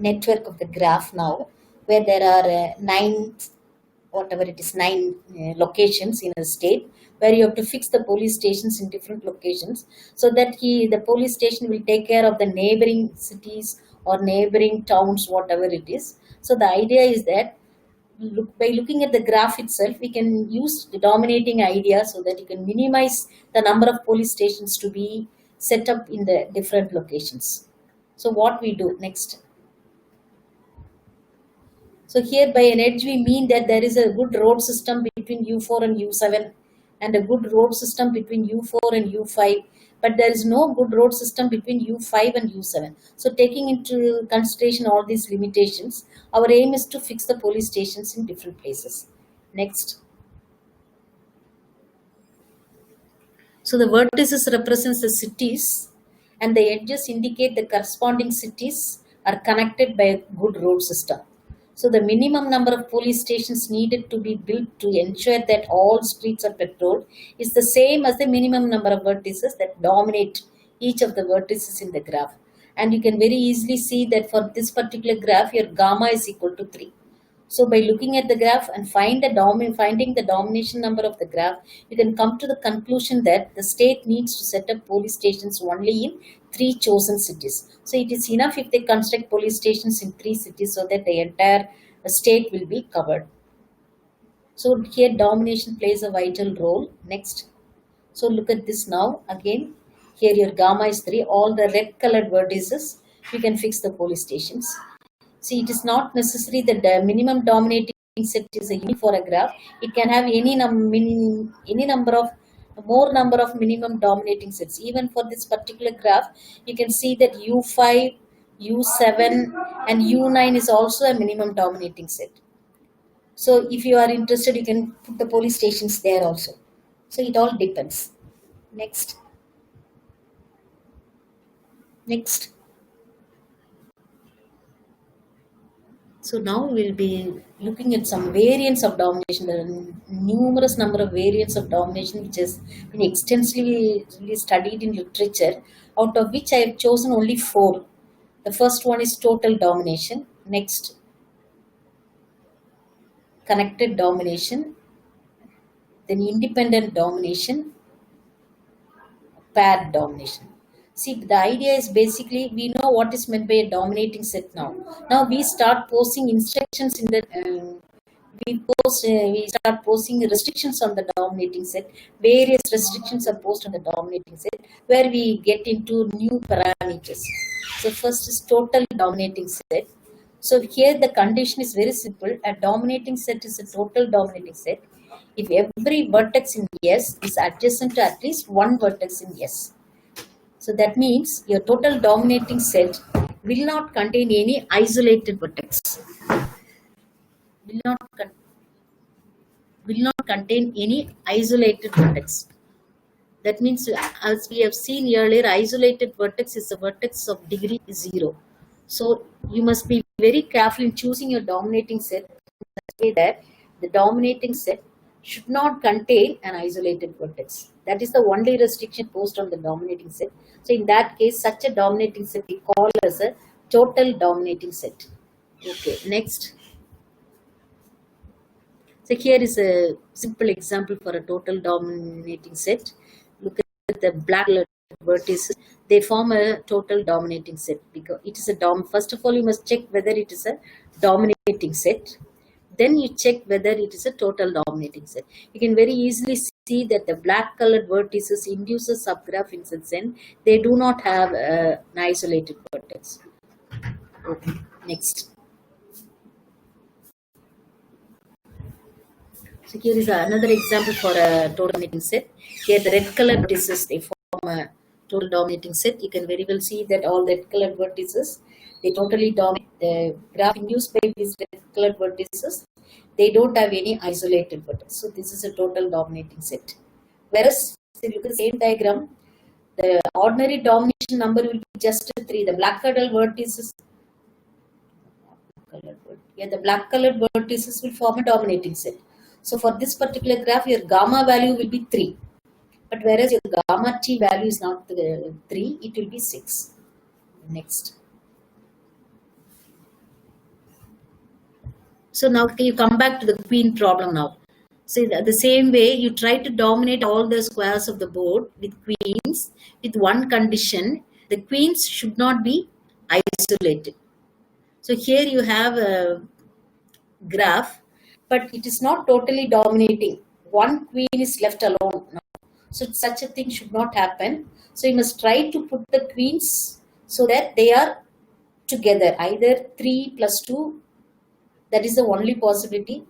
C: network of the graph now, where there are 9 whatever it is 9 locations in a state, where you have to fix the police stations in different locations so that the police station will take care of the neighboring cities or neighboring towns, whatever it is. So the idea is that by looking at the graph itself, we can use the dominating idea so that you can minimize the number of police stations to be set up in the different locations. So what we do next. So here by an edge we mean that there is a good road system between U4 and U7 and a good road system between U4 and U5, but there is no good road system between U5 and U7. So taking into consideration all these limitations, our aim is to fix the police stations in different places. Next. So the vertices represents the cities and the edges indicate the corresponding cities are connected by a good road system. So the minimum number of police stations needed to be built to ensure that all streets are patrolled is the same as the minimum number of vertices that dominate each of the vertices in the graph. And you can very easily see that for this particular graph, your gamma is equal to 3. So by looking at the graph and finding the domination number of the graph, you can come to the conclusion that the state needs to set up police stations only in 3 chosen cities. So it is enough if they construct police stations in 3 cities so that the entire state will be covered. So here domination plays a vital role. Next. So look at this now. Again, here your gamma is 3. All the red colored vertices, you can fix the police stations. See, it is not necessary that the minimum dominating set is a unit for a graph. It can have any number of minimum dominating sets. Even for this particular graph, you can see that U5, U7, and U9 is also a minimum dominating set. So if you are interested, you can put the police stations there also. So it all depends. Next. So now we'll be looking at some variants of domination. There are numerous number of variants of domination which has been extensively studied in literature, out of which I have chosen only 4. The first one is total domination. Next, connected domination. Then independent domination, paired domination. See, the idea is basically we know what is meant by a dominating set now. Now we start posing instructions in the we start posing restrictions on the dominating set. Various restrictions are posed on the dominating set where we get into new parameters. So first is total dominating set. So here the condition is very simple. A dominating set is a total dominating set if every vertex in S is adjacent to at least one vertex in S. So that means your total dominating set will not contain any isolated vertex. Will not contain any isolated vertex. That means, as we have seen earlier, isolated vertex is a vertex of degree 0. So you must be very careful in choosing your dominating set. Say that the dominating set should not contain an isolated vertex. That is the only restriction posed on the dominating set. So in that case, such a dominating set we call as a total dominating set. Okay, next. So here is a simple example for a total dominating set. Look at the black vertices. They form a total dominating set because it is a First of all, you must check whether it is a dominating set. Then you check whether it is a total dominating set. You can very easily see that the black colored vertices induce a subgraph in such sense they do not have an isolated vertex. Okay, next. So here is another example for a total dominating set. Here the red colored vertices, they form a total dominating set. You can very well see that all red colored vertices, they totally dominate. The graph induced by these red colored vertices, they don't have any isolated vertex. So this is a total dominating set. Whereas, if you look at the same diagram, the ordinary domination number will be just 3. The black colored vertices, the black colored vertices will form a dominating set. So for this particular graph, your gamma value will be 3. But whereas your gamma t value is not 3, it will be 6. Next. So now you come back to the queen problem now. So the same way, you try to dominate all the squares of the board with queens with one condition. The queens should not be isolated. So here you have a graph, but it is not totally dominating. One queen is left alone now. So such a thing should not happen. So you must try to put the queens so that they are together, either 3 plus 2. That is the only possibility.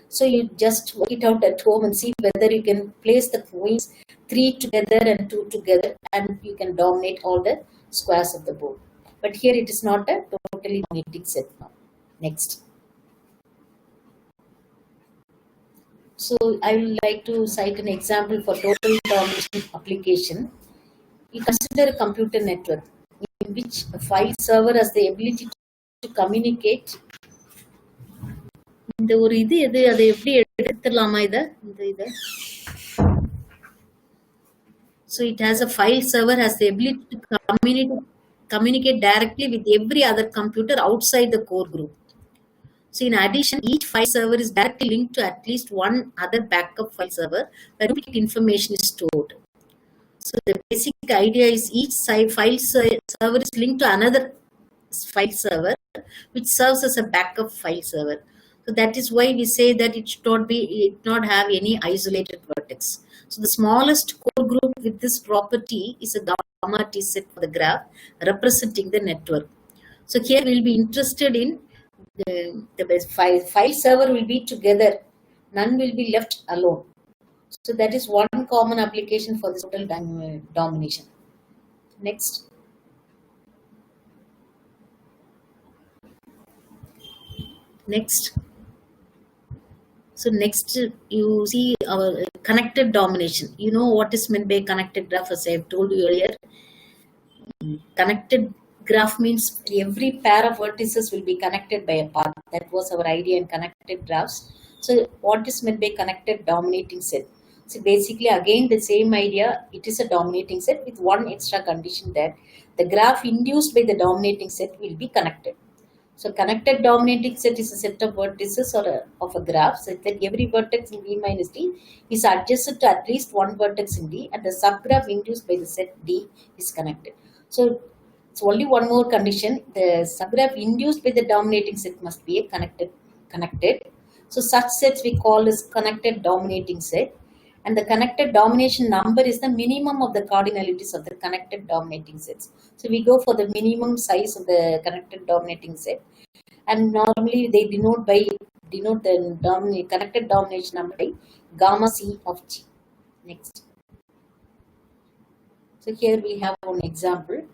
C: So you just work it out at home and see whether you can place the queens 3 together and 2 together, and you can dominate all the squares of the board. But here it is not a totally dominating set now. Next. So I would like to cite an example for total domination application. You consider a computer network in which a file server has the ability to communicate. இந்த ஒரு இது எது அதை எப்படி எடுத்துடலாமா இதை So it has a file server has the ability to communicate directly with every other computer outside the core group. So in addition, each file server is directly linked to at least one other backup file server where duplicate information is stored. So the basic idea is each file server is linked to another file server which serves as a backup file server. So that is why we say that it should not have any isolated vertex. So the smallest core group with this property is a gamma t set for the graph representing the network. So here we will be interested in the file server will be together. None will be left alone. So that is one common application for this total domination. Next. Next. So next you see our connected domination. You know what is meant by connected graph, as I have told you earlier. Connected graph means every pair of vertices will be connected by a path. That was our idea in connected graphs. So what is meant by connected dominating set? So basically again the same idea, it is a dominating set with one extra condition that the graph induced by the dominating set will be connected. So connected dominating set is a set of vertices of a graph such that every vertex in V minus D is adjacent to at least one vertex in D and the subgraph induced by the set D is connected. So it's only one more condition. The subgraph induced by the dominating set must be a connected. So such sets we call as connected dominating set. And the connected domination number is the minimum of the cardinalities of the connected dominating sets. So we go for the minimum size of the connected dominating set. And normally they denote the connected domination number by gamma C of G. Next. So here we have one example.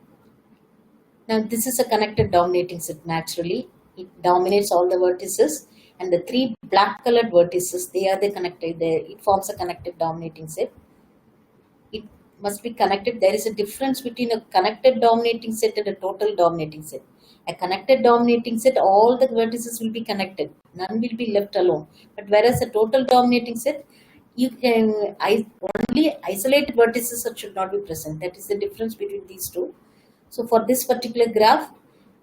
C: Now this is a connected dominating set naturally. It dominates all the vertices. And the three black colored vertices, they are the connected, it forms a connected dominating set. It must be connected. There is a difference between a connected dominating set and a total dominating set. A connected dominating set, all the vertices will be connected. None will be left alone. But whereas a total dominating set, you can only isolated vertices should not be present. That is the difference between these two. So for this particular graph,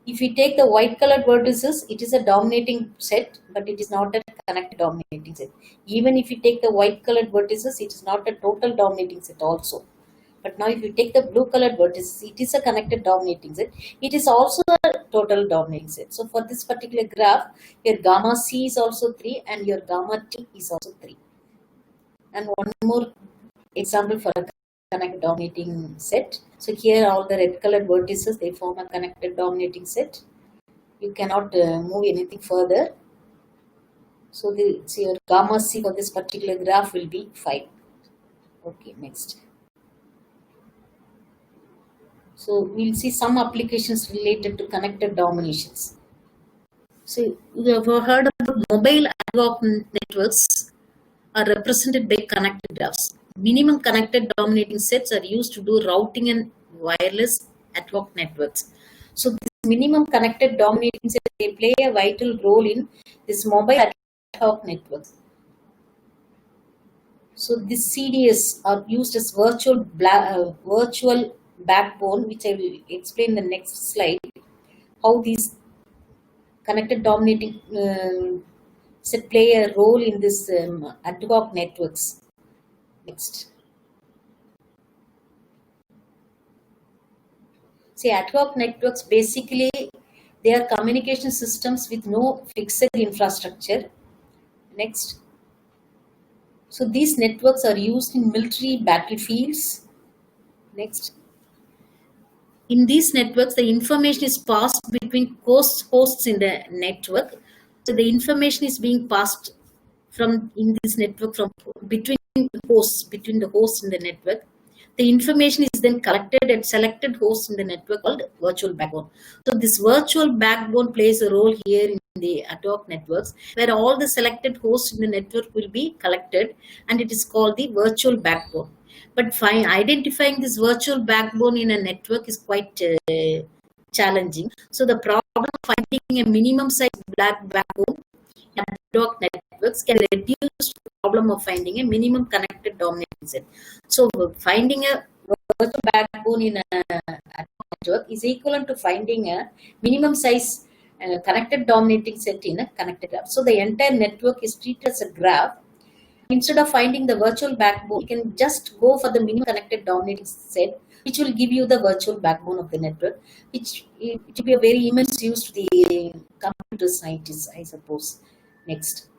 C: if we take the white colored vertices, it is a dominating set, but it is not a connected dominating set. Even if you take the white colored vertices, it is not a total dominating set also. But now if you take the blue colored vertices, it is a connected dominating set. It is also a total dominating set. So for this particular graph, your gamma C is also 3 and your gamma T is also 3. And one more example for a connected dominating set. So here all the red colored vertices, they form a connected dominating set. You cannot move anything further. So your gamma C for this particular graph will be 5. Okay, next. So we'll see some applications related to connected dominations. So you have heard about mobile ad hoc networks are represented by connected graphs. Minimum connected dominating sets are used to do routing and wireless ad hoc networks. So this minimum connected dominating sets, they play a vital role in this mobile ad hoc networks. So this CDS are used as virtual backbone, which I will explain in the next slide, how these connected dominating set play a role in this ad hoc networks. Next. See, ad hoc networks basically they are communication systems with no fixed infrastructure. Next. So these networks are used in military battlefields. Next. In these networks, the information is passed between hosts in the network. So the information is being passed from in this network from between the hosts in the network. The information is then collected at selected hosts in the network called virtual backbone. So this virtual backbone plays a role here in the ad hoc networks where all the selected hosts in the network will be collected and it is called the virtual backbone. But identifying this virtual backbone in a network is quite challenging. So the problem of finding a minimum size backbone in ad hoc networks can reduce the problem of finding a minimum connected dominating set. So finding a virtual backbone in a ad hoc network is equivalent to finding a minimum size connected dominating set in a connected graph. So the entire network is treated as a graph. Instead of finding the virtual backbone, you can just go for the minimum connected dominating set, which will give you the virtual backbone of the network, which it will be a very immense use to the computer scientists, I suppose. Next.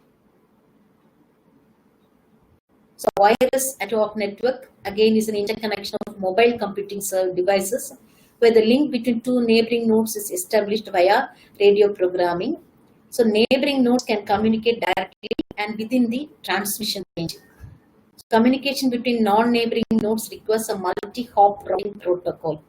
C: So wireless ad hoc network again is an interconnection of mobile computing devices where the link between two neighboring nodes is established via radio programming. So neighboring nodes can communicate directly and within the transmission range. So communication between non-neighboring nodes requires a multi-hop routing protocol.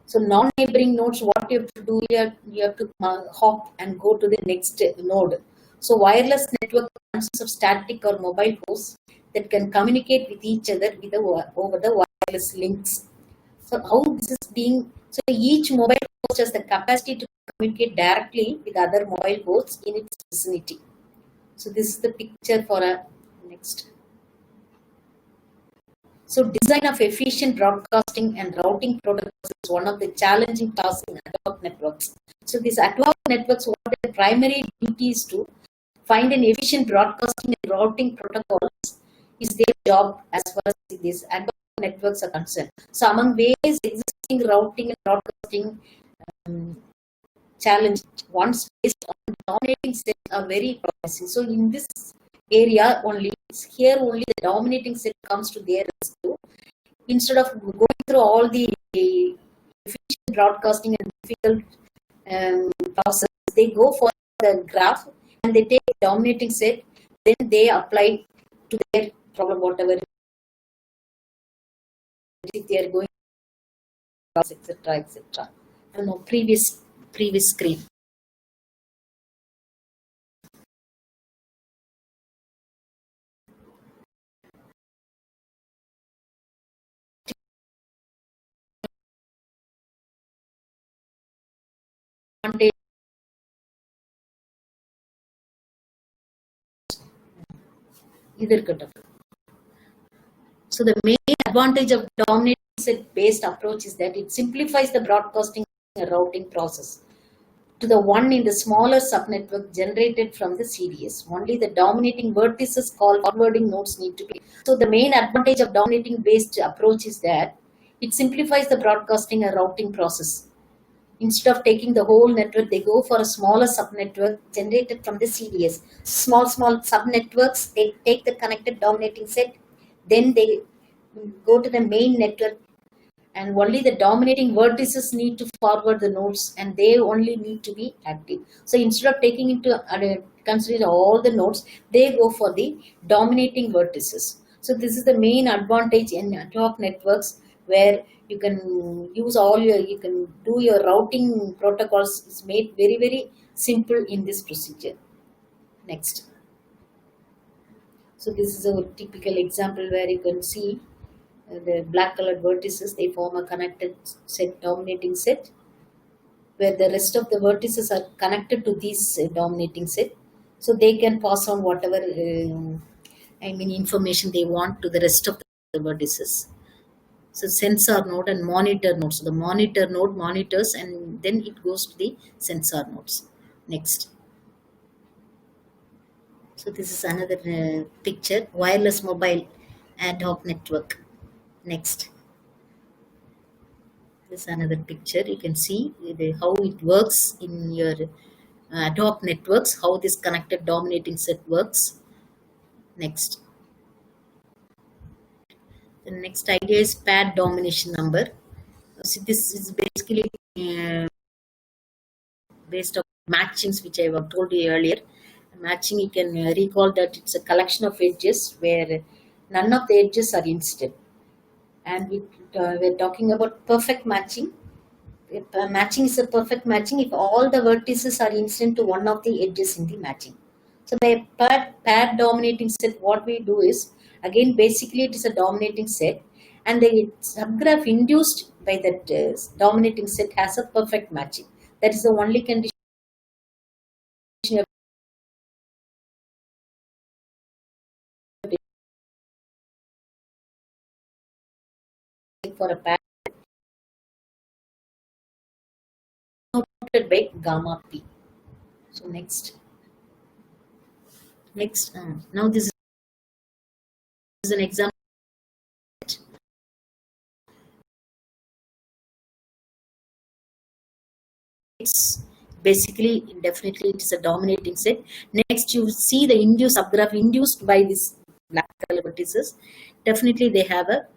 C: So non-neighboring nodes, what you have to do here, you have to hop and go to the next node. So wireless network consists of static or mobile hosts that can communicate with each other over the wireless links. So how this is being So each mobile host has the capacity to communicate directly with other mobile hosts in its vicinity. So this is the picture for a next. So design of efficient broadcasting and routing protocols is one of the challenging tasks in ad hoc networks. So these ad hoc networks, what their primary duty is to find an efficient broadcasting and routing protocols is their job as far as these ad hoc networks are concerned. So among ways existing routing and broadcasting challenge, ones based on dominating set are very promising. So in this area only, here only the dominating set comes to their rescue. Instead of going through all the efficient broadcasting and difficult process, they go for the graph and they take the dominating set, then they apply to their problem, whatever they are going, etc., etc. And no, previous screen. So the main advantage of dominating set based approach is that it simplifies the broadcasting and routing process to the one in the smaller subnetwork generated from the CDS. Only the dominating vertices called forwarding nodes need to be. So the main advantage of dominating based approach is that it simplifies the broadcasting and routing process. Instead of taking the whole network, they go for a smaller subnetwork generated from the CDS. Small subnetworks, they take the connected dominating set, then they go to the main network, and only the dominating vertices need to forward the nodes, and they only need to be active. So instead of taking into consider all the nodes, they go for the dominating vertices. So this is the main advantage in ad hoc networks, where you can use you can do your routing protocols. It's made very, very simple in this procedure. Next. So this is a typical example where you can see the black colored vertices, they form a connected set, dominating set, where the rest of the vertices are connected to this dominating set. So they can pass on whatever information they want to the rest of the vertices. So sensor node and monitor node. So the monitor node monitors and then it goes to the sensor nodes. Next. So this is another picture, wireless mobile ad hoc network. Next. This is another picture. You can see how it works in your ad hoc networks, how this connected dominating set works. Next. The next idea is pad domination number. So this is basically based on matchings, which I have told you earlier. Matching, you can recall that it's a collection of edges where none of the edges are incident. And we're talking about perfect matching. If matching is a perfect matching if all the vertices are incident to one of the edges in the matching. So by pad dominating set, what we do is, again, basically it is a dominating set, and the subgraph induced by that dominating set has a perfect matching. That is the only condition for a pad by gamma p. So next, now this is an example. It's basically, definitely it is a dominating set. Next, you see the induced subgraph induced by this black color vertices. Definitely they have a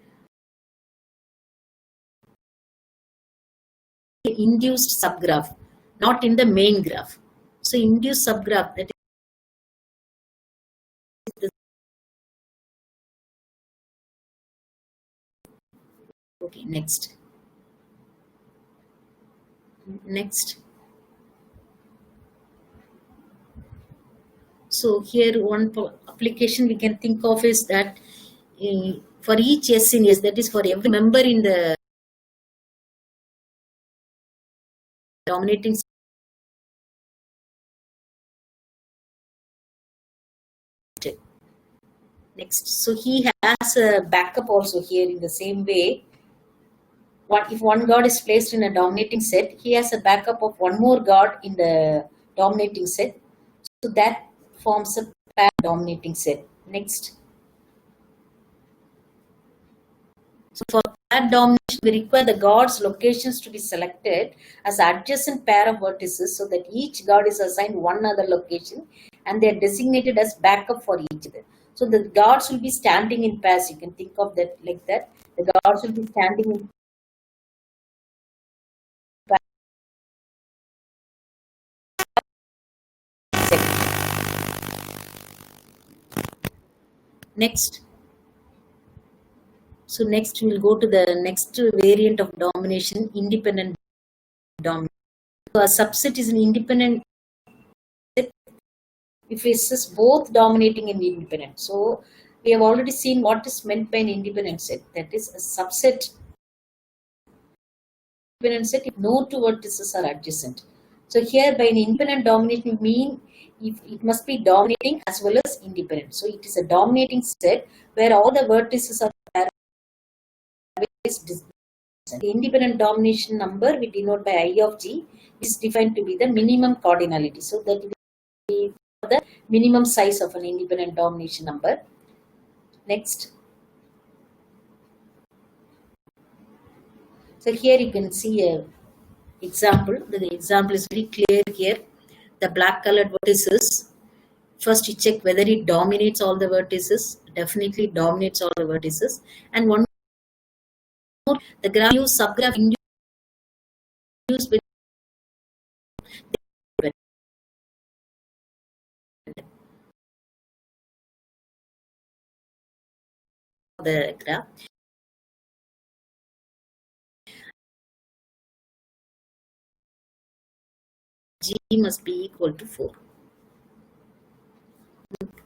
C: induced subgraph, not in the main graph. So induced subgraph, that is okay. Next. So here one application we can think of is that for each S in S, that is for every member in the dominating set. Next, so he has a backup also here in the same way. What if one god is placed in a dominating set, he has a backup of one more god in the dominating set. So that forms a pair dominating set. Next. So for pair domination, we require the god's locations to be selected as adjacent pair of vertices so that each god is assigned one other location and they are designated as backup for each other. So the gods will be standing in pairs. You can think of that like that. The gods will be standing in pairs. Next. So next we'll go to the next variant of domination, independent domination. So a subset is an independent set if it is both dominating and independent. So we have already seen what is meant by an independent set. That is a subset. Independent set if no two vertices are adjacent. So here by an independent domination we mean if it must be dominating as well as independent. So it is a dominating set where all the vertices are the independent domination number we denote by I of G is defined to be the minimum cardinality. So that will be the minimum size of an independent domination number. Next. So here you can see a example. The example is very clear here. The black colored vertices. First you check whether it dominates all the vertices. Definitely dominates all the vertices. And one more, the graph use subgraph induced with the graph. G must be equal to 4.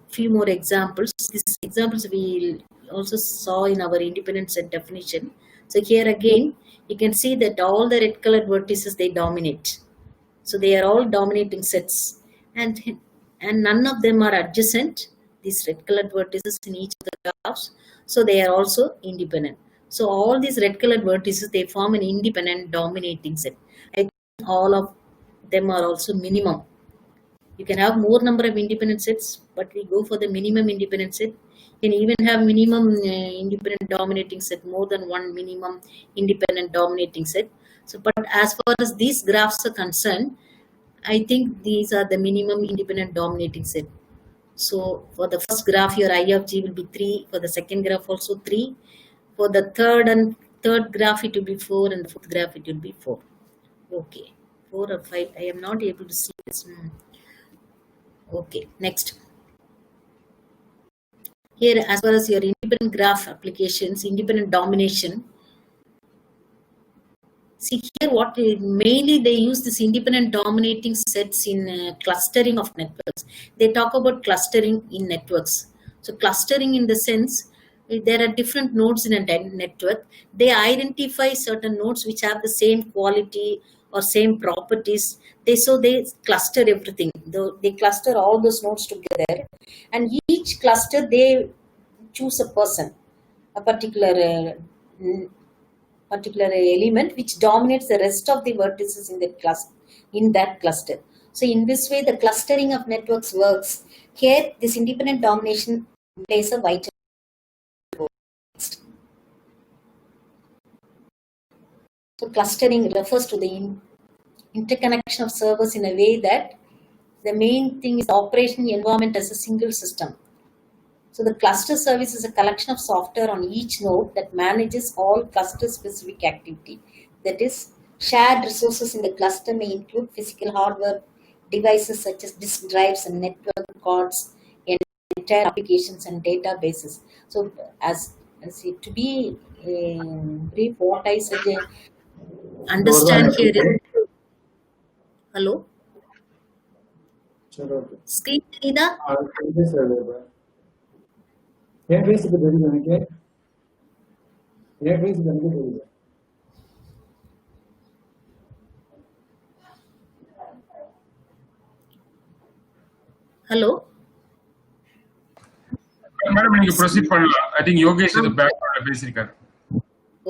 C: Few more examples. These examples we also saw in our independent set definition. So here again, you can see that all the red colored vertices, they dominate. So they are all dominating sets. And none of them are adjacent, these red colored vertices in each of the graphs. So they are also independent. So all these red colored vertices, they form an independent dominating set. I think all of them are also minimum. You can have more number of independent sets, but we go for the minimum independent set. You can even have minimum independent dominating set, more than one minimum independent dominating set. So, but as far as these graphs are concerned, I think these are the minimum independent dominating set. So for the first graph, your I of G will be 3. For the second graph, also 3. For the third graph, it will be 4, and the fourth graph, it will be 4. Okay, 4 or 5. I am not able to see this. Okay, next. Here, as far as your independent graph applications, independent domination. See here, what mainly they use this independent dominating sets in clustering of networks. They talk about clustering in networks. So clustering in the sense, there are different nodes in a network. They identify certain nodes which have the same quality or same properties. So they cluster everything. They cluster all those nodes together, and each cluster they choose a person, a particular element which dominates the rest of the vertices in that cluster. So in this way, the clustering of networks works. Here, this independent domination plays a vital role. So clustering refers to the interconnection of servers in a way that the main thing is the operational environment as a single system. So the cluster service is a collection of software on each node that manages all cluster-specific activity. That is, shared resources in the cluster may include physical hardware, devices such as disk drives and network cards, entire applications and databases. So as to be brief, what I said, understand here is, hello? Screen Rida? Hello.
A: Madam நீங்க proceed பண்ணலாம். I think Yogesh இது பேக்ரவுண்ட்ல பேசியிருக்காரு.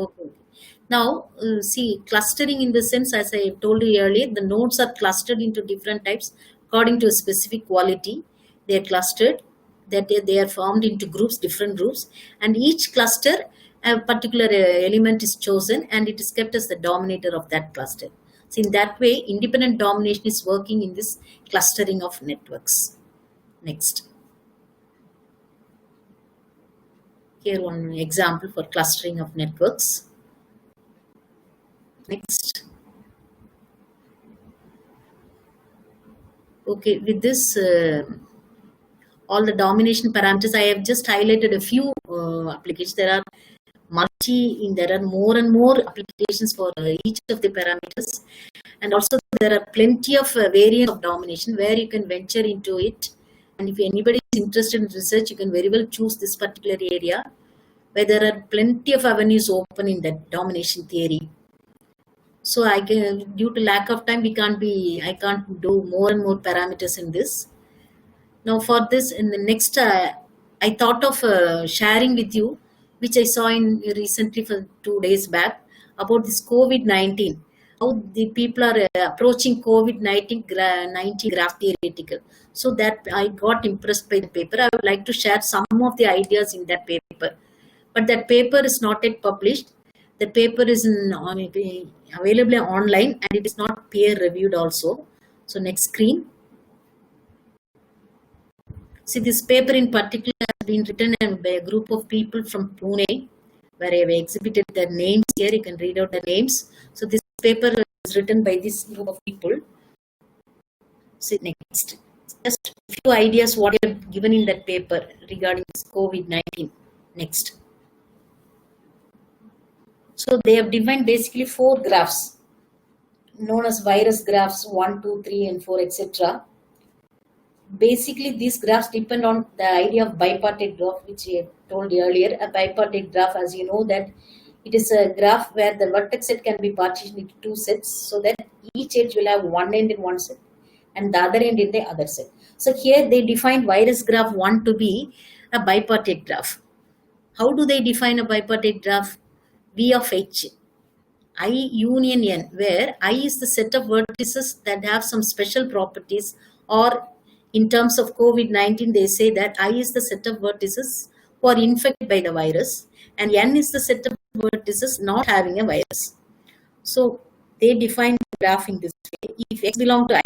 C: Okay. Now, see, clustering in the sense, as I told you earlier, the nodes are clustered into different types according to a specific quality. They are clustered, that they are formed into groups, different groups, and each cluster, a particular element is chosen and it is kept as the dominator of that cluster. So, in that way, independent domination is working in this clustering of networks. Next. Here, one example for clustering of networks. Next. Okay, with this, all the domination parameters, I have just highlighted a few applications. There are there are more and more applications for each of the parameters. And also there are plenty of variants of domination where you can venture into it. And if anybody is interested in research, you can very well choose this particular area where there are plenty of avenues open in that domination theory. So due to lack of time, I can't do more and more parameters in this. Now for this, in the next, I thought of sharing with you, which I saw in recently for 2 days back, about this COVID-19. How the people are approaching COVID-19 graph theoretical. So that I got impressed by the paper. I would like to share some of the ideas in that paper. But that paper is not yet published. The paper is available online and it is not peer reviewed also. So next screen. See, this paper in particular has been written by a group of people from Pune, where I have exhibited their names here. You can read out the names. So this paper is written by this group of people. See, next. Just a few ideas what I have given in that paper regarding this COVID-19. Next. So they have defined basically 4 graphs known as virus graphs 1, 2, 3, and 4, etc. Basically, these graphs depend on the idea of bipartite graph, which I told earlier. A bipartite graph, as you know, that it is a graph where the vertex set can be partitioned into 2 sets, so that each edge will have one end in one set and the other end in the other set. So here they define virus graph 1 to be a bipartite graph. How do they define a bipartite graph? V of H, I union N, where I is the set of vertices that have some special properties, or in terms of COVID-19, they say that I is the set of vertices who are infected by the virus, and N is the set of vertices not having a virus. So they define the graph in this way. If X belongs to I,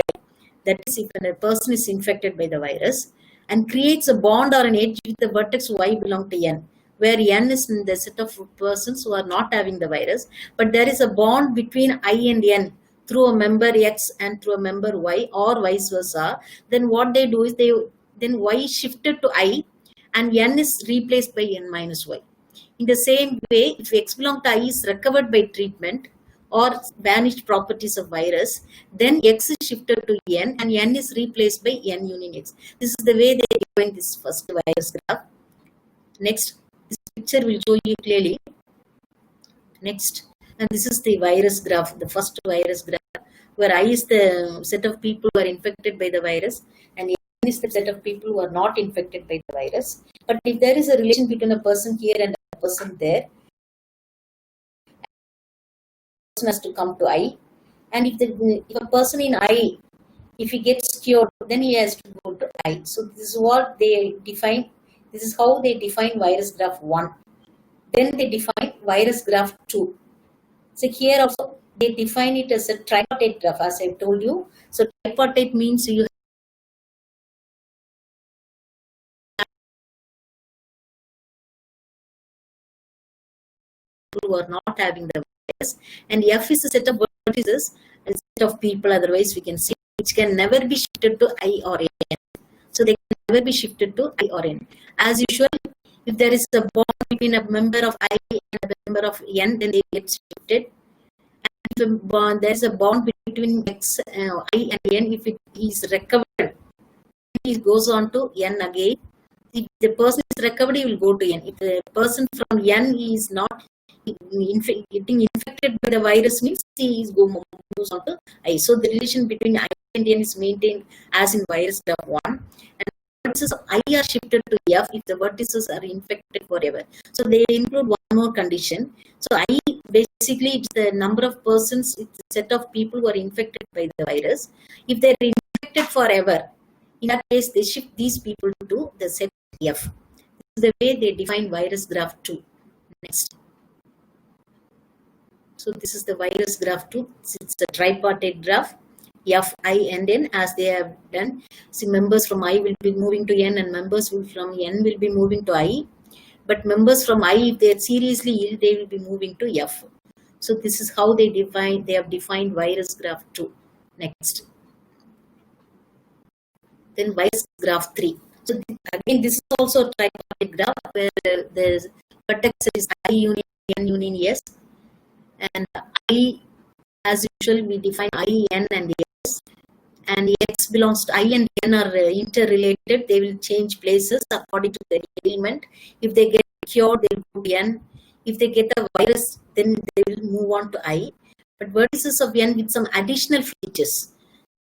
C: that is if a person is infected by the virus, and creates a bond or an edge with the vertex Y belong to N, where N is in the set of persons who are not having the virus, but there is a bond between I and N through a member X and through a member Y, or vice versa, then what they do is then Y is shifted to I and N is replaced by N minus Y. In the same way, if X belongs to I is recovered by treatment or vanished properties of virus, then X is shifted to N and N is replaced by N union X. This is the way they define this first virus graph. Next, this picture will show you clearly. Next, and this is the virus graph, the first virus graph, where I is the set of people who are infected by the virus and N is the set of people who are not infected by the virus. But if there is a relation between a person here and a person there, a person has to come to I. And if a person in I, if he gets cured, then he has to go to I. So this is what they define. This is how they define virus graph 1. Then they define virus graph 2. So here also they define it as a tripartite graph, as I told you. So tripartite means you who are not having the virus, and F is a set of vertices and set of people, otherwise we can see, which can never be shifted to I or N. So they can never be shifted to I or N. As usual, if there is a bond between a member of I and a member of N, then they get shifted. And if there is a bond between X, I and N, if it is recovered, it goes on to N again. If the person is recovered, he will go to N. If the person from N is not getting infected infected by the virus means he is moves on to I. So the relation between I and N is maintained as in virus graph 1, and vertices of I are shifted to F if the vertices are infected forever. So they include one more condition. So I basically it's the number of persons, it's a set of people who are infected by the virus. If they're infected forever, in that case they shift these people to the set F. This is the way they define virus graph 2. Next. So this is the virus graph 2. It's a tripartite graph. F, I, and N, as they have done. See, members from I will be moving to N, and members from N will be moving to I. But members from I, if they are seriously ill, they will be moving to F. So this is how they have defined virus graph 2. Next. Then virus graph 3. So again, this is also a tripartite graph where the vertex is I union N union S. And I, as usual, we define I, N, and S. And X belongs to I and N are interrelated. They will change places according to the ailment. If they get cured, they will go to N. If they get a virus, then they will move on to I. But vertices of N with some additional features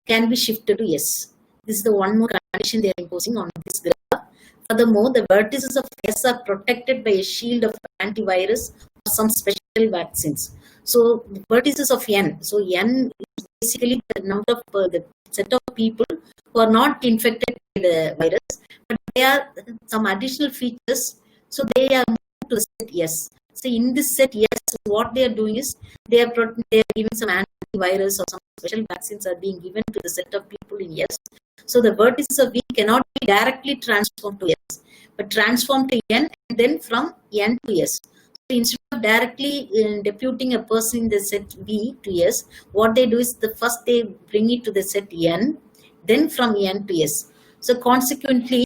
C: can be shifted to S. This is the one more condition they are imposing on this graph. Furthermore, the vertices of S are protected by a shield of antivirus or some special vaccines. So the vertices of N. So N is basically the number of the set of people who are not infected by the virus, but they are some additional features. So they are moved to the set S. So in this set S, what they are doing is they are giving some antivirus or some special vaccines are being given to the set of people in S. So the vertices of V cannot be directly transformed to S, but transformed to N and then from N to S. So instead of directly deputing a person in the set V to S, what they do is first they bring it to the set N, then from N to S. So consequently,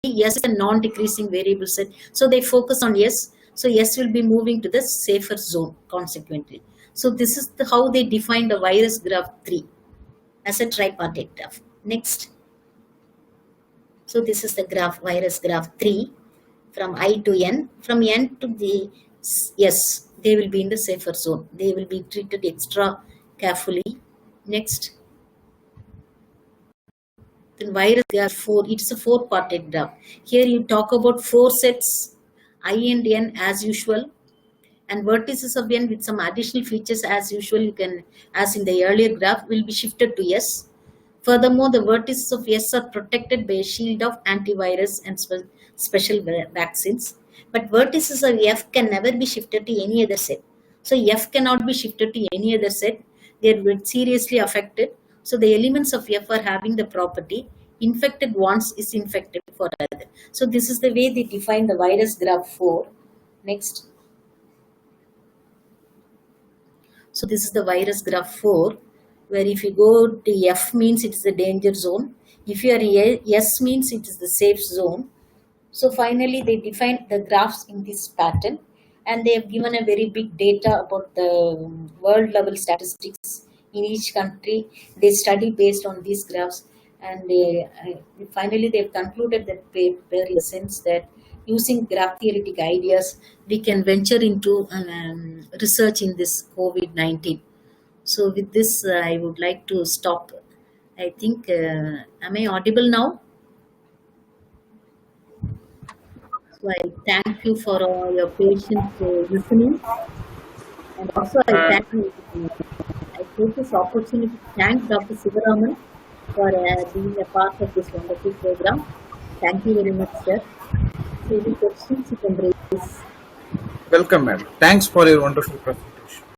C: S is a non-decreasing variable set. So they focus on S. So S will be moving to the safer zone consequently. So this is how they define the virus graph 3 as a tripartite graph. Next. So this is the graph, virus graph 3 from I to N. From N to the S, they will be in the safer zone. They will be treated extra carefully. Next. Then virus graph 4, it's a 4-parted graph. Here you talk about 4 sets, I and N as usual, and vertices of N with some additional features as usual. You can, as in the earlier graph, will be shifted to S. Furthermore, the vertices of S are protected by a shield of antivirus and special vaccines. But vertices of F can never be shifted to any other set. So F cannot be shifted to any other set. They are seriously affected. So the elements of F are having the property infected once is infected for other. So this is the way they define the virus graph 4. Next. So this is the virus graph 4, where if you go to F means it is the danger zone. If you are S means it is the safe zone. So finally they define the graphs in this pattern, and they have given a very big data about the world level statistics in each country. They study based on these graphs, and finally they've concluded that paper in the sense that using graph theoretic ideas, we can venture into research in this COVID-19. So with this, I would like to stop. I think, am I audible now? So I thank you for all your patience listening. And also I take this opportunity to thank Dr. Sivaraman for being a part of this wonderful program. Thank you very much, sir. So any questions you can raise.
B: Welcome, ma'am. Thanks for your wonderful presentation.